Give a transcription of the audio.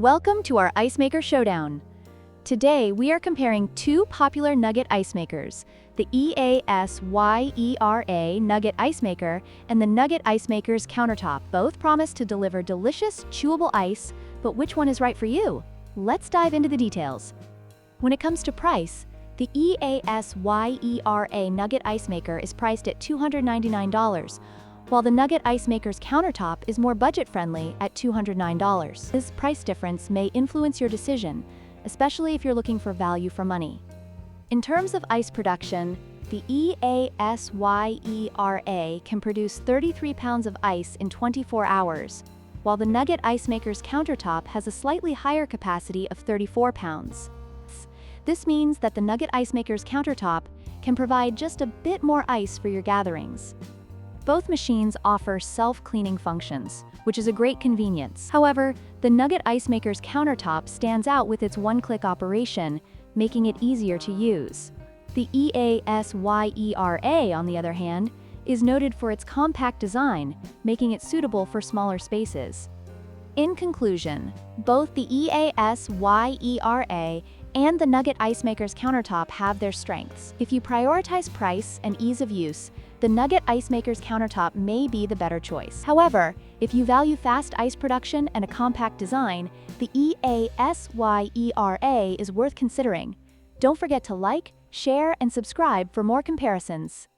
Welcome to our Ice Maker Showdown. Today, we are comparing two popular Nugget ice makers, the EASYERA Nugget Ice Maker and the Nugget Ice Maker's Countertop. Both promise to deliver delicious, chewable ice, but which one is right for you? Let's dive into the details. When it comes to price, the EASYERA Nugget Ice Maker is priced at $299, while the Nugget Ice Maker's Countertop is more budget-friendly at $209. This price difference may influence your decision, especially if you're looking for value for money. In terms of ice production, the EASYERA can produce 33 pounds of ice in 24 hours, while the Nugget Ice Maker's Countertop has a slightly higher capacity of 34 pounds. This means that the Nugget Ice Maker's Countertop can provide just a bit more ice for your gatherings. Both machines offer self-cleaning functions, which is a great convenience. However, the Nugget Ice Maker's Countertop stands out with its one-click operation, making it easier to use. The EASYERA, on the other hand, is noted for its compact design, making it suitable for smaller spaces. In conclusion, both the EASYERA and the Nugget Ice Maker's Countertop have their strengths. If you prioritize price and ease of use, the Nugget Ice Maker's Countertop may be the better choice. However, if you value fast ice production and a compact design, the EASYERA is worth considering. Don't forget to like, share, and subscribe for more comparisons.